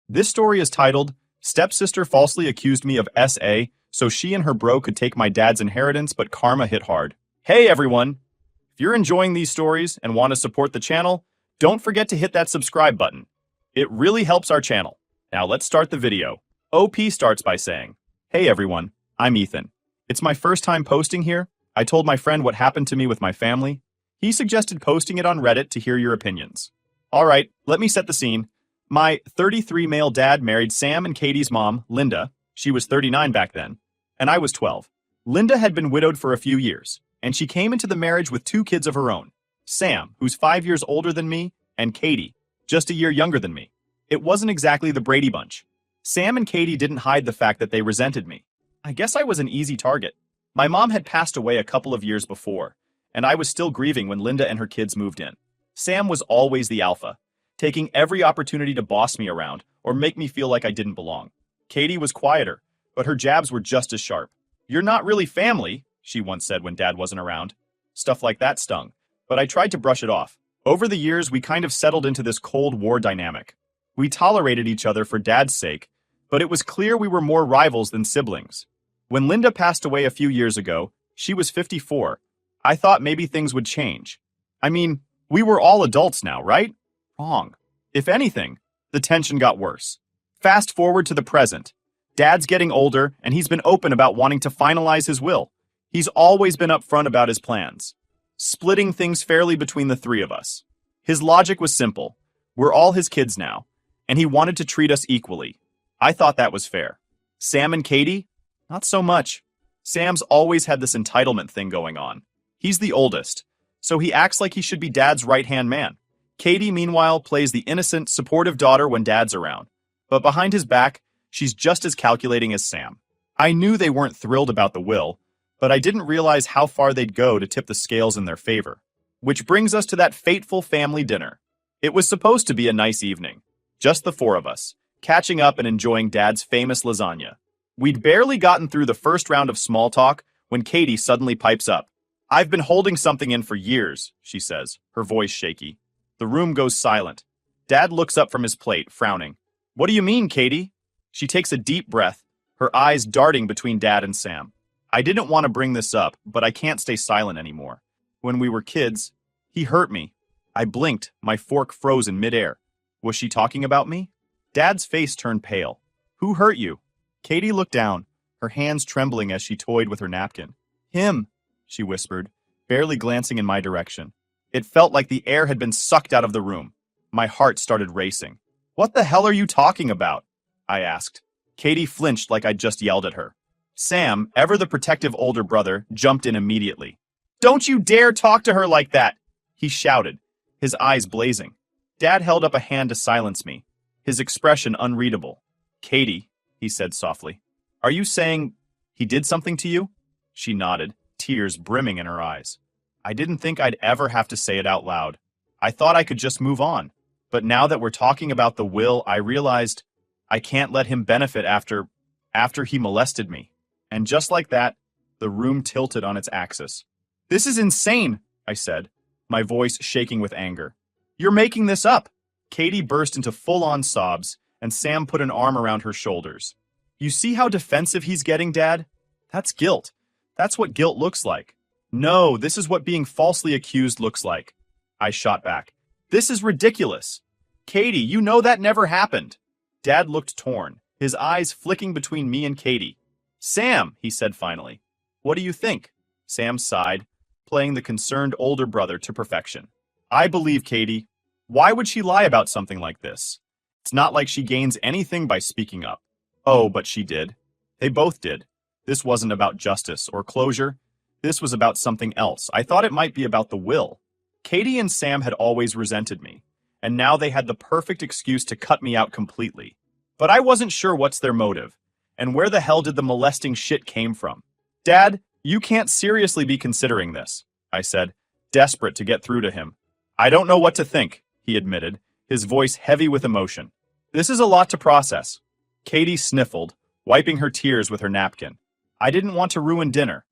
This story is titled, Stepsister Falsely Accused Me of SA, so she and her bro could take my dad's inheritance, but karma hit hard. Hey everyone! If you're enjoying these stories and want to support the channel, don't forget to hit that subscribe button. It really helps our channel. Now let's start the video. OP starts by saying, Hey everyone, I'm Ethan. It's my first time posting here. I told my friend what happened to me with my family. He suggested posting it on Reddit to hear your opinions. Alright, let me set the scene. My 33 male dad married Sam and Katie's mom, Linda. She was 39 back then, and I was 12. Linda had been widowed for a few years, and she came into the marriage with 2 kids of her own. Sam, who's 5 years older than me, and Katie, just a year younger than me. It wasn't exactly the Brady Bunch. Sam and Katie didn't hide the fact that they resented me. I guess I was an easy target. My mom had passed away a couple of years before, and I was still grieving when Linda and her kids moved in. Sam was always the alpha, taking every opportunity to boss me around or make me feel like I didn't belong. Katie was quieter, but her jabs were just as sharp. You're not really family, she once said when Dad wasn't around. Stuff like that stung, but I tried to brush it off. Over the years, we kind of settled into this Cold War dynamic. We tolerated each other for Dad's sake, but it was clear we were more rivals than siblings. When Linda passed away a few years ago, she was 54. I thought maybe things would change. I mean, we were all adults now, right? Wrong. If anything, the tension got worse. Fast forward to the present. Dad's getting older, and he's been open about wanting to finalize his will. He's always been upfront about his plans, splitting things fairly between the 3 of us. His logic was simple. We're all his kids now, and he wanted to treat us equally. I thought that was fair. Sam and Katie? Not so much. Sam's always had this entitlement thing going on. He's the oldest, so he acts like he should be Dad's right-hand man. Katie, meanwhile, plays the innocent, supportive daughter when Dad's around. But behind his back, she's just as calculating as Sam. I knew they weren't thrilled about the will, but I didn't realize how far they'd go to tip the scales in their favor. Which brings us to that fateful family dinner. It was supposed to be a nice evening. Just the 4 of us, catching up and enjoying Dad's famous lasagna. We'd barely gotten through the first round of small talk when Katie suddenly pipes up. I've been holding something in for years, she says, her voice shaky. The room goes silent. Dad looks up from his plate, frowning. What do you mean, Katie? She takes a deep breath, her eyes darting between Dad and Sam. I didn't want to bring this up, but I can't stay silent anymore. When we were kids, he hurt me. I blinked, my fork froze in midair. Was she talking about me? Dad's face turned pale. Who hurt you? Katie looked down, her hands trembling as she toyed with her napkin. Him, she whispered, barely glancing in my direction. It felt like the air had been sucked out of the room. My heart started racing. What the hell are you talking about? I asked. Katie flinched like I'd just yelled at her. Sam, ever the protective older brother, jumped in immediately. Don't you dare talk to her like that! He shouted, his eyes blazing. Dad held up a hand to silence me, his expression unreadable. Katie, he said softly, are you saying he did something to you? She nodded, tears brimming in her eyes. I didn't think I'd ever have to say it out loud. I thought I could just move on. But now that we're talking about the will, I realized I can't let him benefit after he molested me. And just like that, the room tilted on its axis. This is insane, I said, my voice shaking with anger. You're making this up. Katie burst into full-on sobs, and Sam put an arm around her shoulders. You see how defensive he's getting, Dad? That's guilt. That's what guilt looks like. No, this is what being falsely accused looks like. I shot back. This is ridiculous. Katie, you know that never happened. Dad looked torn, his eyes flicking between me and Katie. Sam, he said finally. What do you think? Sam sighed, playing the concerned older brother to perfection. I believe Katie. Why would she lie about something like this? It's not like she gains anything by speaking up. Oh, but she did. They both did. This wasn't about justice or closure. This was about something else. I thought it might be about the will. Katie and Sam had always resented me, and now they had the perfect excuse to cut me out completely. But I wasn't sure what's their motive, and where the hell did the molesting shit came from? Dad, you can't seriously be considering this, I said, desperate to get through to him. I don't know what to think, he admitted, his voice heavy with emotion. This is a lot to process. Katie sniffled, wiping her tears with her napkin. I didn't want to ruin dinner.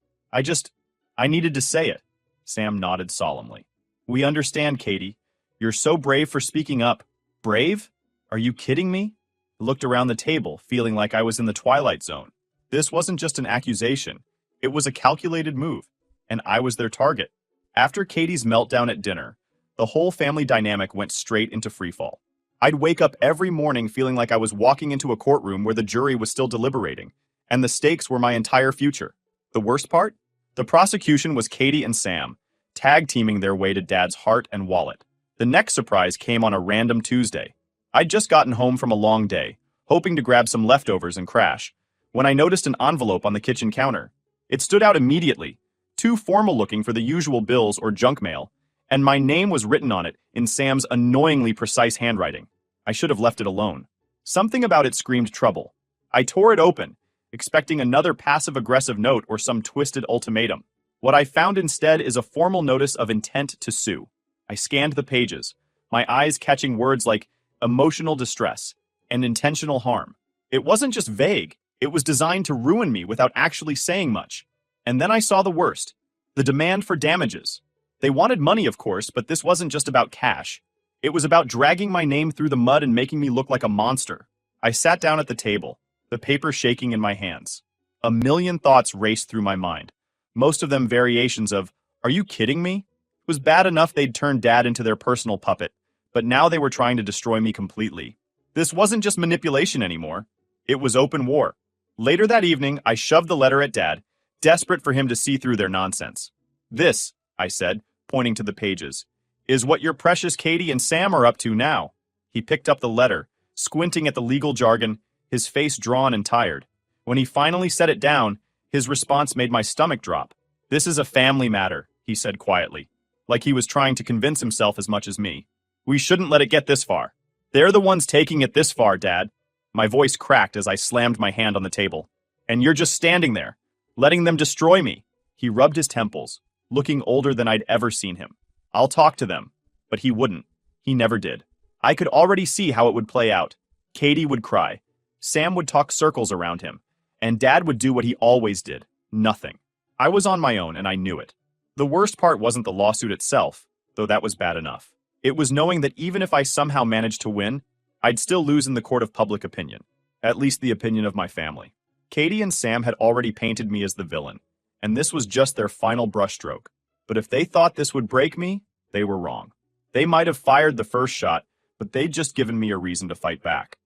I needed to say it. Sam nodded solemnly. We understand, Katie. You're so brave for speaking up. Brave? Are you kidding me? I looked around the table, feeling like I was in the Twilight Zone. This wasn't just an accusation. It was a calculated move, and I was their target. After Katie's meltdown at dinner, the whole family dynamic went straight into freefall. I'd wake up every morning feeling like I was walking into a courtroom where the jury was still deliberating, and the stakes were my entire future. The worst part? The prosecution was Katie and Sam, tag teaming their way to Dad's heart and wallet. The next surprise came on a random Tuesday. I'd just gotten home from a long day, hoping to grab some leftovers and crash, when I noticed an envelope on the kitchen counter. It stood out immediately, too formal looking for the usual bills or junk mail, and my name was written on it in Sam's annoyingly precise handwriting. I should have left it alone. Something about it screamed trouble. I tore it open, expecting another passive-aggressive note or some twisted ultimatum. What I found instead is a formal notice of intent to sue. I scanned the pages, my eyes catching words like emotional distress and intentional harm. It wasn't just vague, it was designed to ruin me without actually saying much. And then I saw the worst, the demand for damages. They wanted money, of course, but this wasn't just about cash. It was about dragging my name through the mud and making me look like a monster. I sat down at the table, the paper shaking in my hands. A million thoughts raced through my mind, most of them variations of, "Are you kidding me?" It was bad enough they'd turned Dad into their personal puppet, but now they were trying to destroy me completely. This wasn't just manipulation anymore. It was open war. Later that evening, I shoved the letter at Dad, desperate for him to see through their nonsense. "This," I said, pointing to the pages, "is what your precious Katie and Sam are up to now." He picked up the letter, squinting at the legal jargon, his face drawn and tired. When he finally set it down, his response made my stomach drop. "This is a family matter," he said quietly, like he was trying to convince himself as much as me. "We shouldn't let it get this far. They're the ones taking it this far, Dad." My voice cracked as I slammed my hand on the table. "And you're just standing there, letting them destroy me." He rubbed his temples, looking older than I'd ever seen him. "I'll talk to them." But he wouldn't. He never did. I could already see how it would play out. Katie would cry. Sam would talk circles around him. And Dad would do what he always did. Nothing. I was on my own, and I knew it. The worst part wasn't the lawsuit itself, though that was bad enough. It was knowing that even if I somehow managed to win, I'd still lose in the court of public opinion. At least the opinion of my family. Katie and Sam had already painted me as the villain, and this was just their final brushstroke. But if they thought this would break me, they were wrong. They might have fired the first shot, but they'd just given me a reason to fight back.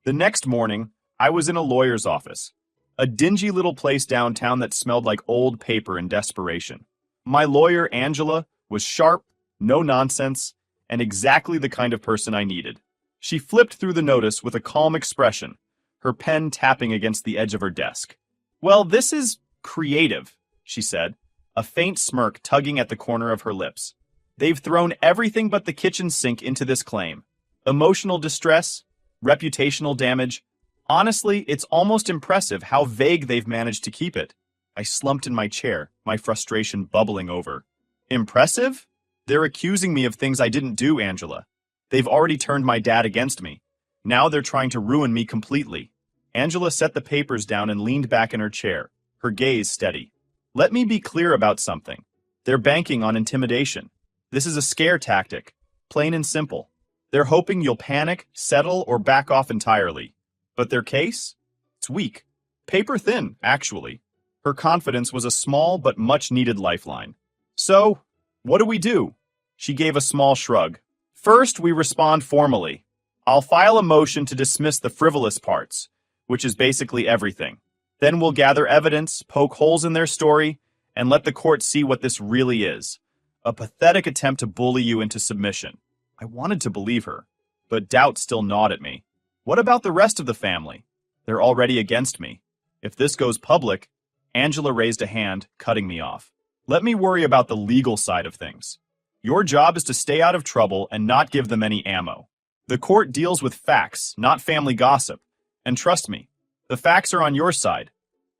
The next morning, I was in a lawyer's office, a dingy little place downtown that smelled like old paper and desperation. My lawyer, Angela, was sharp, no nonsense, and exactly the kind of person I needed. She flipped through the notice with a calm expression, her pen tapping against the edge of her desk. "Well, this is creative," she said, a faint smirk tugging at the corner of her lips. "They've thrown everything but the kitchen sink into this claim. Emotional distress, reputational damage. Honestly, it's almost impressive how vague they've managed to keep it." I slumped in my chair, my frustration bubbling over. "Impressive? They're accusing me of things I didn't do, Angela. They've already turned my dad against me. Now they're trying to ruin me completely." Angela set the papers down and leaned back in her chair, her gaze steady. "Let me be clear about something. They're banking on intimidation. This is a scare tactic, plain and simple. They're hoping you'll panic, settle, or back off entirely. But their case? It's weak. Paper thin, actually." Her confidence was a small but much-needed lifeline. "So, what do we do?" She gave a small shrug. "First, we respond formally. I'll file a motion to dismiss the frivolous parts, which is basically everything. Then we'll gather evidence, poke holes in their story, and let the court see what this really is. A pathetic attempt to bully you into submission." I wanted to believe her, but doubt still gnawed at me. What about the rest of the family? They're already against me. If this goes public, Angela raised a hand, cutting me off. "Let me worry about the legal side of things. Your job is to stay out of trouble and not give them any ammo. The court deals with facts, not family gossip. And trust me, the facts are on your side."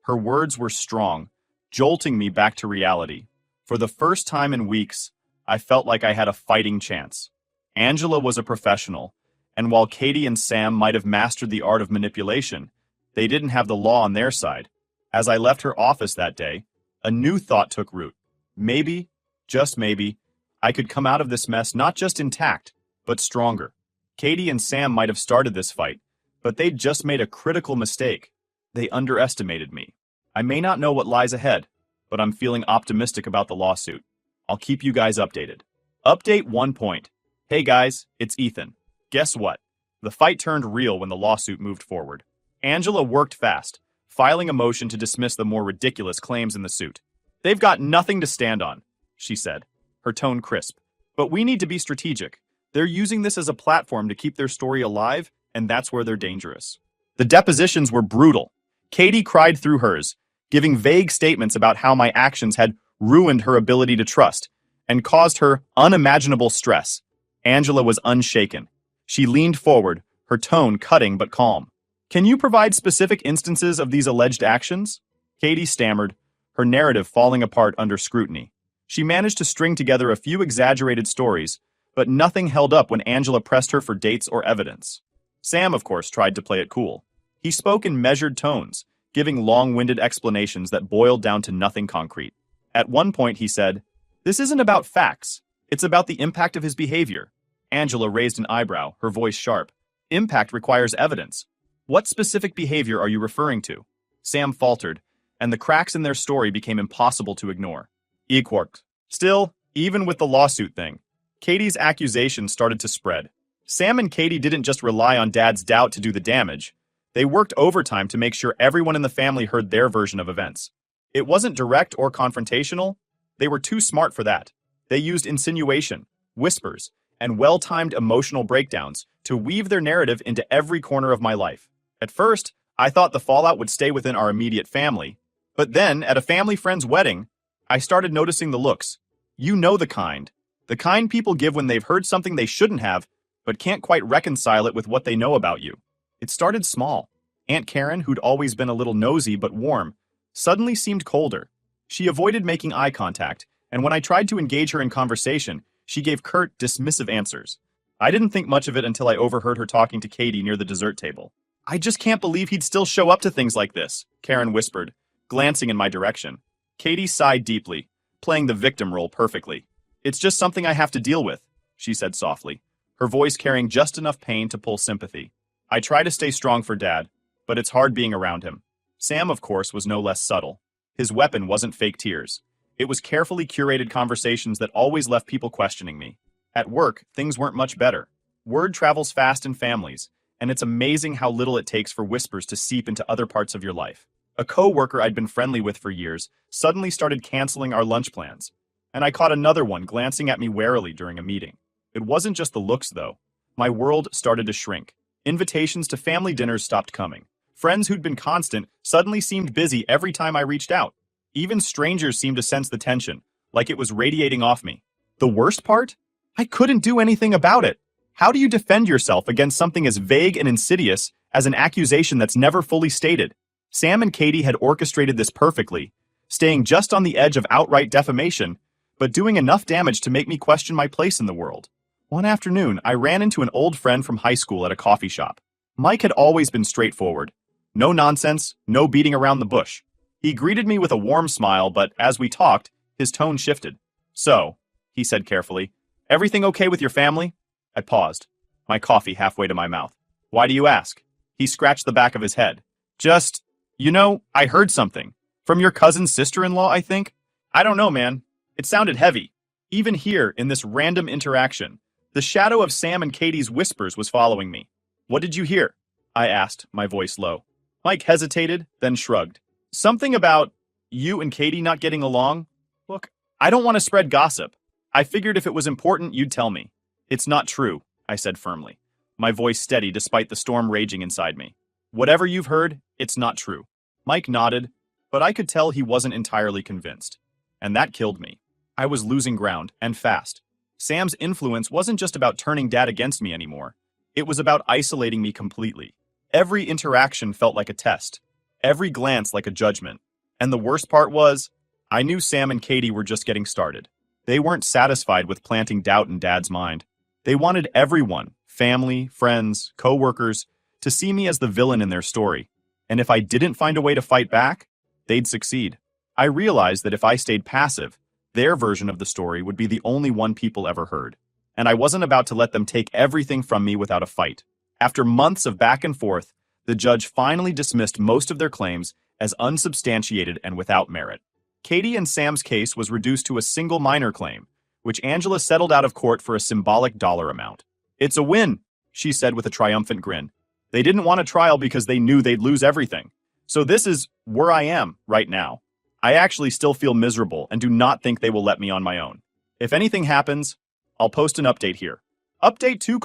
Her words were strong, jolting me back to reality. For the first time in weeks, I felt like I had a fighting chance. Angela was a professional, and while Katie and Sam might have mastered the art of manipulation, they didn't have the law on their side. As I left her office that day, a new thought took root. Maybe, just maybe, I could come out of this mess not just intact, but stronger. Katie and Sam might have started this fight, but they'd just made a critical mistake. They underestimated me. I may not know what lies ahead, but I'm feeling optimistic about the lawsuit. I'll keep you guys updated. Update 1 point. Hey guys, it's Ethan. Guess what? The fight turned real when the lawsuit moved forward. Angela worked fast, filing a motion to dismiss the more ridiculous claims in the suit. They've got nothing to stand on, she said, her tone crisp. But we need to be strategic. They're using this as a platform to keep their story alive, and that's where they're dangerous. The depositions were brutal. Katie cried through hers, giving vague statements about how my actions had ruined her ability to trust and caused her unimaginable stress. Angela was unshaken. She leaned forward, her tone cutting but calm. Can you provide specific instances of these alleged actions? Katie stammered, her narrative falling apart under scrutiny. She managed to string together a few exaggerated stories, but nothing held up when Angela pressed her for dates or evidence. Sam, of course, tried to play it cool. He spoke in measured tones, giving long-winded explanations that boiled down to nothing concrete. At one point, he said, "This isn't about facts. It's about the impact of his behavior." Angela raised an eyebrow, her voice sharp. "Impact requires evidence. What specific behavior are you referring to?" Sam faltered, and the cracks in their story became impossible to ignore. Equark. Still, even with the lawsuit thing, Katie's accusations started to spread. Sam and Katie didn't just rely on Dad's doubt to do the damage. They worked overtime to make sure everyone in the family heard their version of events. It wasn't direct or confrontational. They were too smart for that. They used insinuation, whispers, and well-timed emotional breakdowns to weave their narrative into every corner of my life. At first, I thought the fallout would stay within our immediate family. But then, at a family friend's wedding, I started noticing the looks. You know the kind. The kind people give when they've heard something they shouldn't have, but can't quite reconcile it with what they know about you. It started small. Aunt Karen, who'd always been a little nosy but warm, suddenly seemed colder. She avoided making eye contact, and when I tried to engage her in conversation, she gave curt, dismissive answers. I didn't think much of it until I overheard her talking to Katie near the dessert table. "I just can't believe he'd still show up to things like this," Karen whispered, glancing in my direction. Katie sighed deeply, playing the victim role perfectly. "It's just something I have to deal with," she said softly, her voice carrying just enough pain to pull sympathy. "I try to stay strong for Dad, but it's hard being around him." Sam, of course, was no less subtle. His weapon wasn't fake tears. It was carefully curated conversations that always left people questioning me. At work, things weren't much better. Word travels fast in families, and it's amazing how little it takes for whispers to seep into other parts of your life. A co-worker I'd been friendly with for years suddenly started canceling our lunch plans, and I caught another one glancing at me warily during a meeting. It wasn't just the looks, though. My world started to shrink. Invitations to family dinners stopped coming. Friends who'd been constant suddenly seemed busy every time I reached out. Even strangers seemed to sense the tension, like it was radiating off me. The worst part? I couldn't do anything about it. How do you defend yourself against something as vague and insidious as an accusation that's never fully stated? Sam and Katie had orchestrated this perfectly, staying just on the edge of outright defamation, but doing enough damage to make me question my place in the world. One afternoon, I ran into an old friend from high school at a coffee shop. Mike had always been straightforward. No nonsense, no beating around the bush. He greeted me with a warm smile, but as we talked, his tone shifted. "So," he said carefully, "everything okay with your family?" I paused, my coffee halfway to my mouth. "Why do you ask?" He scratched the back of his head. "Just, I heard something. From your cousin's sister-in-law, I think? I don't know, man. It sounded heavy. Even here, in this random interaction, the shadow of Sam and Katie's whispers was following me." "What did you hear?" I asked, my voice low. Mike hesitated, then shrugged. "Something about you and Katie not getting along? Look, I don't want to spread gossip. I figured if it was important, you'd tell me." "It's not true," I said firmly, my voice steady despite the storm raging inside me. "Whatever you've heard, it's not true." Mike nodded, but I could tell he wasn't entirely convinced. And that killed me. I was losing ground, and fast. Sam's influence wasn't just about turning Dad against me anymore. It was about isolating me completely. Every interaction felt like a test. Every glance like a judgment. And the worst part was, I knew Sam and Katie were just getting started. They weren't satisfied with planting doubt in Dad's mind. They wanted everyone, family, friends, co-workers, to see me as the villain in their story. And if I didn't find a way to fight back, they'd succeed. I realized that if I stayed passive, their version of the story would be the only one people ever heard. and I wasn't about to let them take everything from me without a fight. After months of back and forth, the judge finally dismissed most of their claims as unsubstantiated and without merit. Katie and Sam's case was reduced to a single minor claim, which Angela settled out of court for a symbolic dollar amount. "It's a win," she said with a triumphant grin. "They didn't want a trial because they knew they'd lose everything. So this is where I am right now. I actually still feel miserable and do not think they will let me on my own. If anything happens, I'll post an update here. Update 2: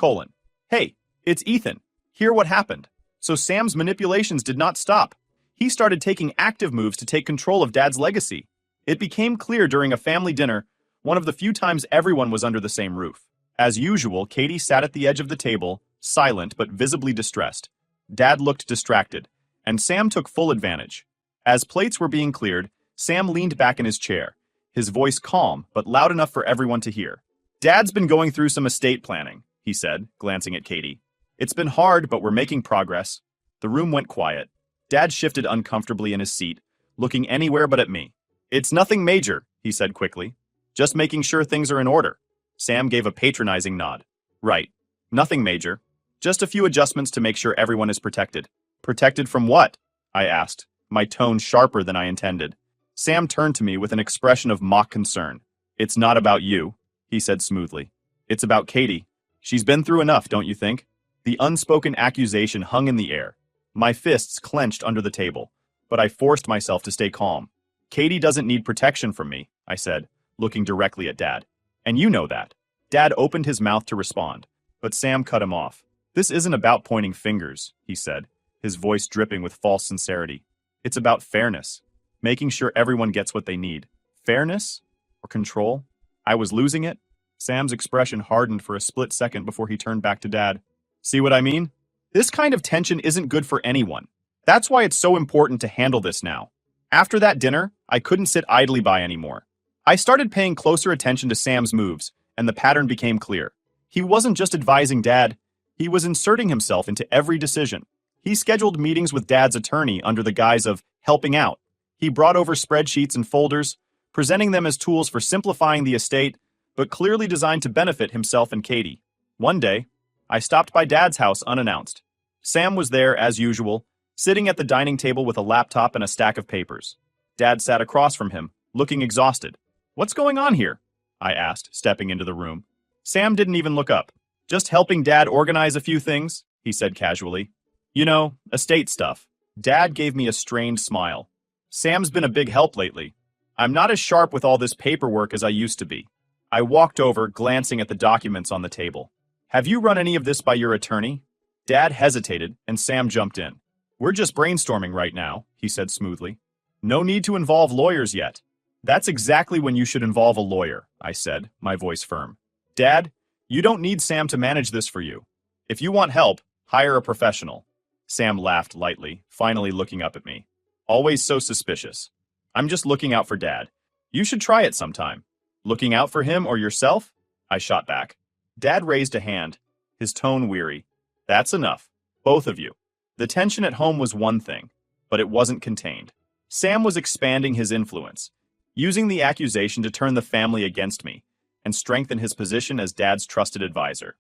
Hey, it's Ethan. Hear what happened." So Sam's manipulations did not stop. He started taking active moves to take control of Dad's legacy. It became clear during a family dinner, one of the few times everyone was under the same roof. As usual, Katie sat at the edge of the table, silent but visibly distressed. Dad looked distracted, and Sam took full advantage. As plates were being cleared, Sam leaned back in his chair, his voice calm but loud enough for everyone to hear. "Dad's been going through some estate planning," he said, glancing at Katie. "It's been hard, but we're making progress." The room went quiet. Dad shifted uncomfortably in his seat, looking anywhere but at me. "It's nothing major," he said quickly. "Just making sure things are in order." Sam gave a patronizing nod. "Right. Nothing major. Just a few adjustments to make sure everyone is protected." "Protected from what?" I asked, my tone sharper than I intended. Sam turned to me with an expression of mock concern. "It's not about you," he said smoothly. "It's about Katie. She's been through enough, don't you think?" The unspoken accusation hung in the air. My fists clenched under the table, but I forced myself to stay calm. "Katie doesn't need protection from me," I said, looking directly at Dad. "And you know that." Dad opened his mouth to respond, but Sam cut him off. "This isn't about pointing fingers," he said, his voice dripping with false sincerity. "It's about fairness, making sure everyone gets what they need." Fairness? Or control? I was losing it. Sam's expression hardened for a split second before he turned back to Dad. "See what I mean? This kind of tension isn't good for anyone. That's why it's so important to handle this now." After that dinner, I couldn't sit idly by anymore. I started paying closer attention to Sam's moves, and the pattern became clear. He wasn't just advising Dad, he was inserting himself into every decision. He scheduled meetings with Dad's attorney under the guise of helping out. He brought over spreadsheets and folders, presenting them as tools for simplifying the estate, but clearly designed to benefit himself and Katie. One day, I stopped by Dad's house unannounced. Sam was there, as usual, sitting at the dining table with a laptop and a stack of papers. Dad sat across from him, looking exhausted. "What's going on here?" I asked, stepping into the room. Sam didn't even look up. "Just helping Dad organize a few things," he said casually. "You know, estate stuff." Dad gave me a strained smile. "Sam's been a big help lately. I'm not as sharp with all this paperwork as I used to be." I walked over, glancing at the documents on the table. "Have you run any of this by your attorney?" Dad hesitated, and Sam jumped in. "We're just brainstorming right now," he said smoothly. "No need to involve lawyers yet." "That's exactly when you should involve a lawyer," I said, my voice firm. "Dad, you don't need Sam to manage this for you. If you want help, hire a professional." Sam laughed lightly, finally looking up at me. "Always so suspicious." "I'm just looking out for Dad. You should try it sometime." "Looking out for him or yourself?" I shot back. Dad raised a hand, his tone weary. "That's enough. Both of you." The tension at home was one thing, but it wasn't contained. Sam was expanding his influence, using the accusation to turn the family against me and strengthen his position as Dad's trusted advisor.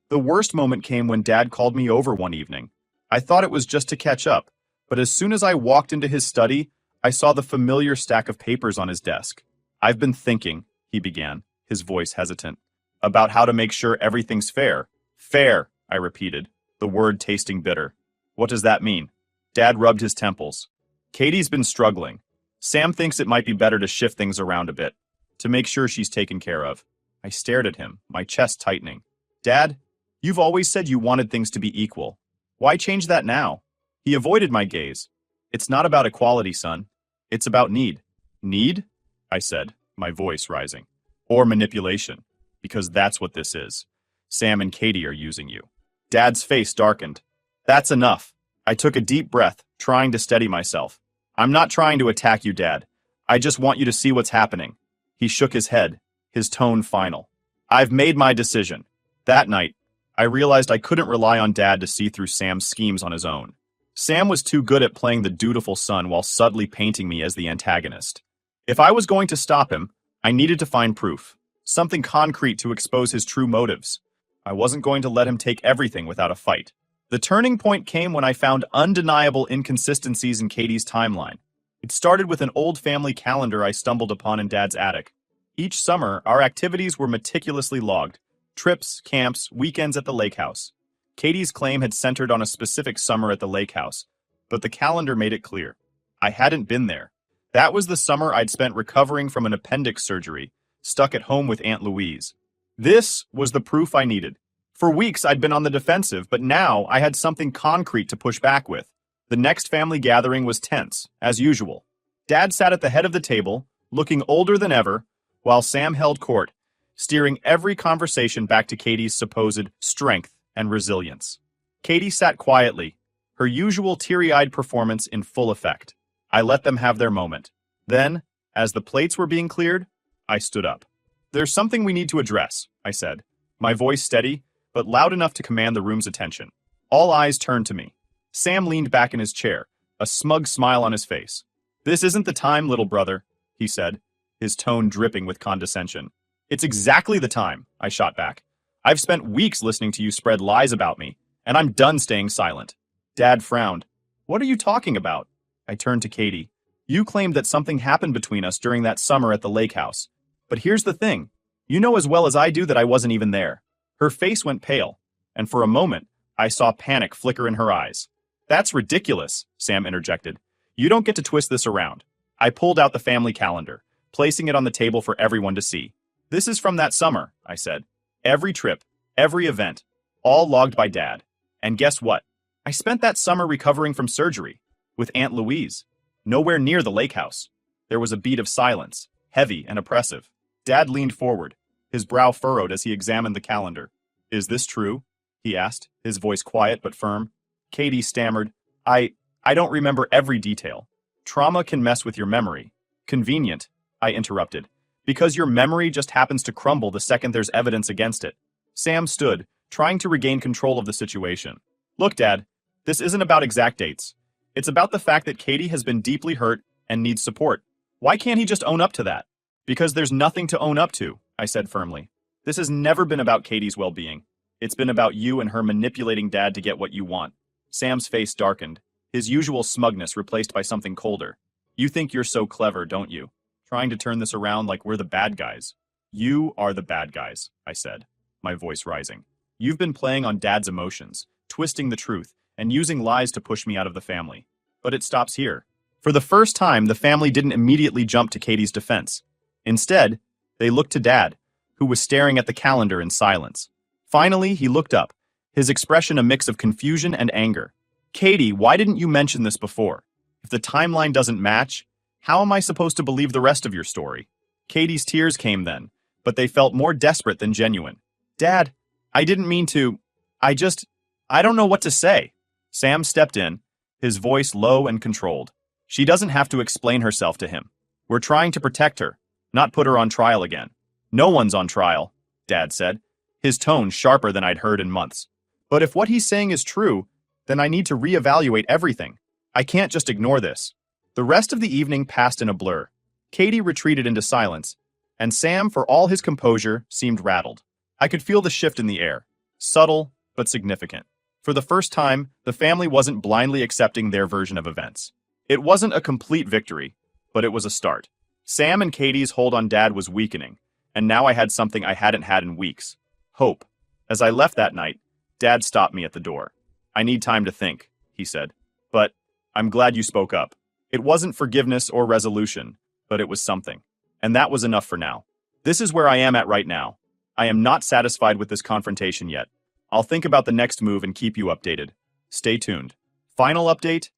The worst moment came when Dad called me over one evening. I thought it was just to catch up, but as soon as I walked into his study, I saw the familiar stack of papers on his desk. "I've been thinking," he began, his voice hesitant, "about how to make sure everything's fair." "Fair," I repeated, the word tasting bitter. "What does that mean?" Dad rubbed his temples. "Katie's been struggling. Sam thinks it might be better to shift things around a bit, to make sure she's taken care of." I stared at him, my chest tightening. "Dad, you've always said you wanted things to be equal. Why change that now?" He avoided my gaze. "It's not about equality, son. It's about need." "Need?" I said, my voice rising. "Or manipulation, because that's what this is. Sam and Katie are using you." Dad's face darkened. "That's enough." I took a deep breath, trying to steady myself. "I'm not trying to attack you, Dad. I just want you to see what's happening." He shook his head, his tone final. "I've made my decision." That night, I realized I couldn't rely on Dad to see through Sam's schemes on his own. Sam was too good at playing the dutiful son while subtly painting me as the antagonist. If I was going to stop him, I needed to find proof. something concrete to expose his true motives. I wasn't going to let him take everything without a fight. The turning point came when I found undeniable inconsistencies in Katie's timeline. It started with an old family calendar I stumbled upon in Dad's attic. Each summer, our activities were meticulously logged. Trips, camps, weekends at the lake house. Katie's claim had centered on a specific summer at the lake house, but the calendar made it clear. I hadn't been there. That was the summer I'd spent recovering from an appendix surgery, stuck at home with Aunt Louise. This was the proof I needed. For weeks I'd been on the defensive, but now I had something concrete to push back with. The next family gathering was tense, as usual. Dad sat at the head of the table, looking older than ever, while Sam held court, steering every conversation back to Katie's supposed strength and resilience. Katie sat quietly, her usual teary-eyed performance in full effect. I let them have their moment. Then, as the plates were being cleared, I stood up. "There's something we need to address," I said, my voice steady, but loud enough to command the room's attention. All eyes turned to me. Sam leaned back in his chair, a smug smile on his face. "This isn't the time, little brother," he said, his tone dripping with condescension. "It's exactly the time," I shot back. "I've spent weeks listening to you spread lies about me, and I'm done staying silent." Dad frowned. "What are you talking about?" I turned to Katie. "You claimed that something happened between us during that summer at the lake house. But here's the thing. You know as well as I do that I wasn't even there." Her face went pale, and for a moment, I saw panic flicker in her eyes. "That's ridiculous," Sam interjected. "You don't get to twist this around." I pulled out the family calendar, placing it on the table for everyone to see. "This is from that summer," I said. "Every trip, every event, all logged by Dad. And guess what? I spent that summer recovering from surgery, with Aunt Louise, nowhere near the lake house." There was a beat of silence, heavy and oppressive. Dad leaned forward, his brow furrowed as he examined the calendar. "Is this true?" he asked, his voice quiet but firm. Katie stammered, I don't remember every detail. Trauma can mess with your memory." "Convenient," I interrupted, "because your memory just happens to crumble the second there's evidence against it." Sam stood, trying to regain control of the situation. "Look, Dad, this isn't about exact dates. It's about the fact that Katie has been deeply hurt and needs support. Why can't he just own up to that?" "Because there's nothing to own up to," I said firmly. "This has never been about Katie's well-being. It's been about you and her manipulating Dad to get what you want." Sam's face darkened, his usual smugness replaced by something colder. "You think you're so clever, don't you? Trying to turn this around like we're the bad guys." "You are the bad guys," I said, my voice rising. "You've been playing on Dad's emotions, twisting the truth, and using lies to push me out of the family." But it stops here. For the first time, the family didn't immediately jump to Katie's defense. Instead, they looked to Dad, who was staring at the calendar in silence. Finally, he looked up, his expression a mix of confusion and anger. "Katie, why didn't you mention this before? If the timeline doesn't match, how am I supposed to believe the rest of your story?" Katie's tears came then, but they felt more desperate than genuine. "Dad, I didn't mean to. I don't know what to say." Sam stepped in, his voice low and controlled. "She doesn't have to explain herself to him. We're trying to protect her, not put her on trial again." "No one's on trial," Dad said, his tone sharper than I'd heard in months. "But if what he's saying is true, then I need to reevaluate everything. I can't just ignore this." The rest of the evening passed in a blur. Katie retreated into silence, and Sam, for all his composure, seemed rattled. I could feel the shift in the air, subtle but significant. For the first time, the family wasn't blindly accepting their version of events. It wasn't a complete victory, but it was a start. Sam and Katie's hold on Dad was weakening, and now I had something I hadn't had in weeks. Hope. As I left that night, Dad stopped me at the door. "I need time to think," he said. "But I'm glad you spoke up." It wasn't forgiveness or resolution, but it was something. And that was enough for now. This is where I am at right now. I am not satisfied with this confrontation yet. I'll think about the next move and keep you updated. Stay tuned. Final update?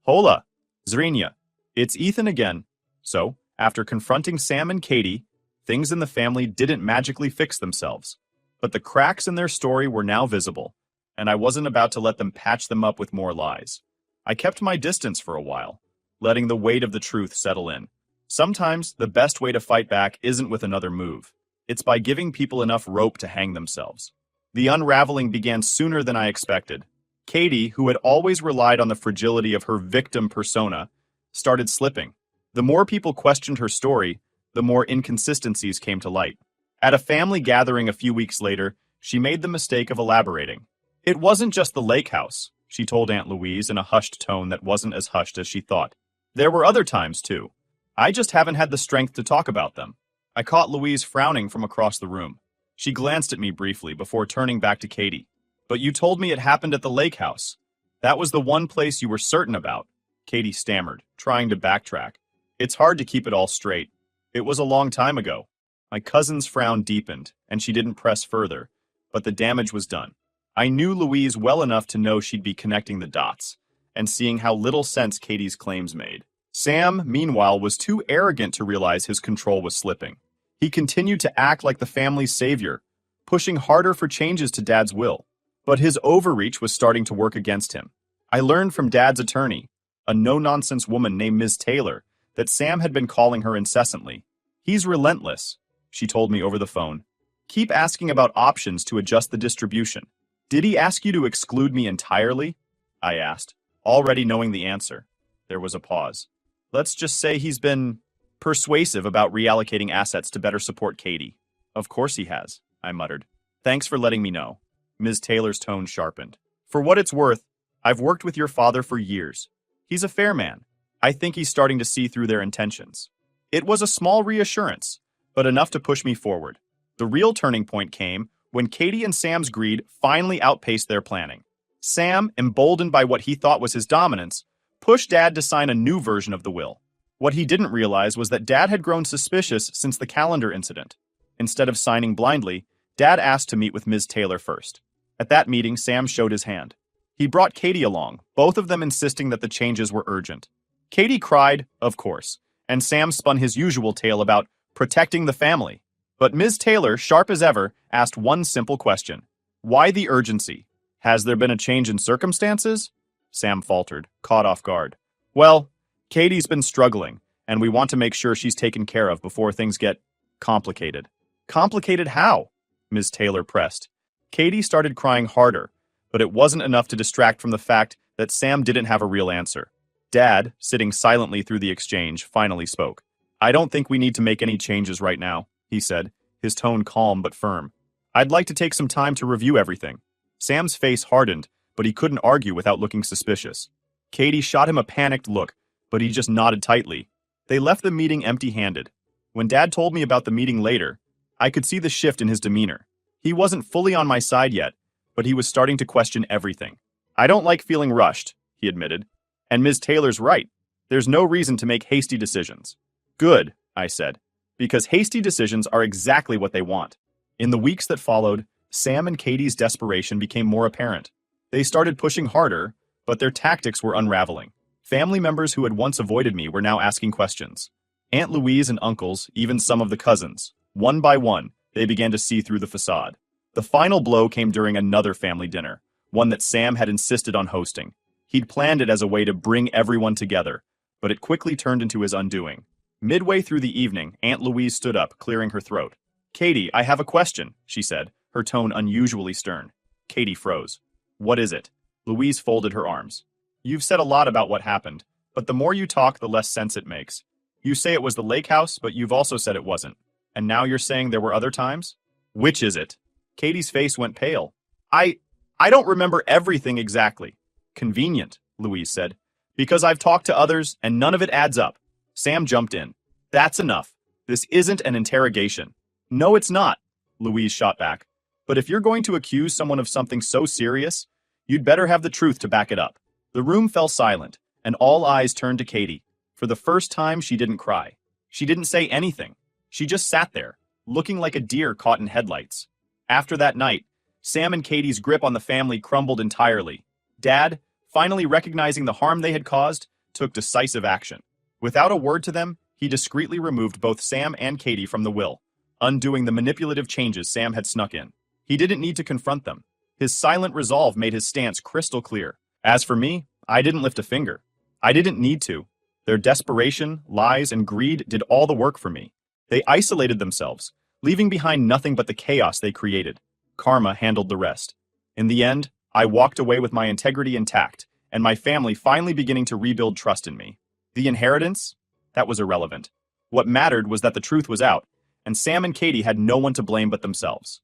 Hola, Zrinya. It's Ethan again. So, after confronting Sam and Katie, things in the family didn't magically fix themselves. But the cracks in their story were now visible, and I wasn't about to let them patch them up with more lies. I kept my distance for a while, letting the weight of the truth settle in. Sometimes, the best way to fight back isn't with another move. It's by giving people enough rope to hang themselves. The unraveling began sooner than I expected. Katie, who had always relied on the fragility of her victim persona, started slipping. The more people questioned her story, the more inconsistencies came to light. At a family gathering a few weeks later, she made the mistake of elaborating. It wasn't just the lake house, she told Aunt Louise in a hushed tone that wasn't as hushed as she thought. There were other times, too. I just haven't had the strength to talk about them. I caught Louise frowning from across the room. She glanced at me briefly before turning back to Katie. But you told me it happened at the lake house. That was the one place you were certain about, Katie stammered, trying to backtrack. It's hard to keep it all straight. It was a long time ago. My cousin's frown deepened, and she didn't press further, but the damage was done. I knew Louise well enough to know she'd be connecting the dots, and seeing how little sense Katie's claims made. Sam, meanwhile, was too arrogant to realize his control was slipping. He continued to act like the family's savior, pushing harder for changes to Dad's will. But his overreach was starting to work against him. I learned from Dad's attorney, a no-nonsense woman named Ms. Taylor, that Sam had been calling her incessantly. He's relentless, she told me over the phone. Keep asking about options to adjust the distribution. Did he ask you to exclude me entirely? I asked, already knowing the answer. There was a pause. Let's just say he's been persuasive about reallocating assets to better support Katie. Of course he has, I muttered. Thanks for letting me know. Ms. Taylor's tone sharpened. For what it's worth, I've worked with your father for years. He's a fair man. I think he's starting to see through their intentions. It was a small reassurance, but enough to push me forward. The real turning point came when Katie and Sam's greed finally outpaced their planning. Sam, emboldened by what he thought was his dominance, pushed Dad to sign a new version of the will. What he didn't realize was that Dad had grown suspicious since the calendar incident. Instead of signing blindly, Dad asked to meet with Ms. Taylor first. At that meeting, Sam showed his hand. He brought Katie along, both of them insisting that the changes were urgent. Katie cried, of course, and Sam spun his usual tale about protecting the family. But Ms. Taylor, sharp as ever, asked one simple question. Why the urgency? Has there been a change in circumstances? Sam faltered, caught off guard. Well, Katie's been struggling, and we want to make sure she's taken care of before things get complicated. Complicated how? Ms. Taylor pressed. Katie started crying harder, but it wasn't enough to distract from the fact that Sam didn't have a real answer. Dad, sitting silently through the exchange, finally spoke. I don't think we need to make any changes right now, he said, his tone calm but firm. I'd like to take some time to review everything. Sam's face hardened, but he couldn't argue without looking suspicious. Katie shot him a panicked look, but he just nodded tightly. They left the meeting empty-handed. When Dad told me about the meeting later, I could see the shift in his demeanor. He wasn't fully on my side yet, but he was starting to question everything. I don't like feeling rushed, he admitted. And Ms. Taylor's right. There's no reason to make hasty decisions. Good, I said, because hasty decisions are exactly what they want. In the weeks that followed, Sam and Katie's desperation became more apparent. They started pushing harder, but their tactics were unraveling. Family members who had once avoided me were now asking questions. Aunt Louise and uncles, even some of the cousins. One by one, they began to see through the facade. The final blow came during another family dinner, one that Sam had insisted on hosting. He'd planned it as a way to bring everyone together, but it quickly turned into his undoing. Midway through the evening, Aunt Louise stood up, clearing her throat. Katie, I have a question, she said, her tone unusually stern. Katie froze. What is it? Louise folded her arms. You've said a lot about what happened, but the more you talk, the less sense it makes. You say it was the lake house, but you've also said it wasn't. And now you're saying there were other times? Which is it? Katie's face went pale. I don't remember everything exactly. Convenient, Louise said. Because I've talked to others, and none of it adds up. Sam jumped in. That's enough. This isn't an interrogation. No, it's not, Louise shot back. But if you're going to accuse someone of something so serious, you'd better have the truth to back it up. The room fell silent, and all eyes turned to Katie. For the first time, she didn't cry. She didn't say anything. She just sat there, looking like a deer caught in headlights. After that night, Sam and Katie's grip on the family crumbled entirely. Dad, finally recognizing the harm they had caused, took decisive action. Without a word to them, he discreetly removed both Sam and Katie from the will, undoing the manipulative changes Sam had snuck in. He didn't need to confront them. His silent resolve made his stance crystal clear. As for me, I didn't lift a finger. I didn't need to. Their desperation, lies, and greed did all the work for me. They isolated themselves, leaving behind nothing but the chaos they created. Karma handled the rest. In the end, I walked away with my integrity intact, and my family finally beginning to rebuild trust in me. The inheritance? That was irrelevant. What mattered was that the truth was out, and Sam and Katie had no one to blame but themselves.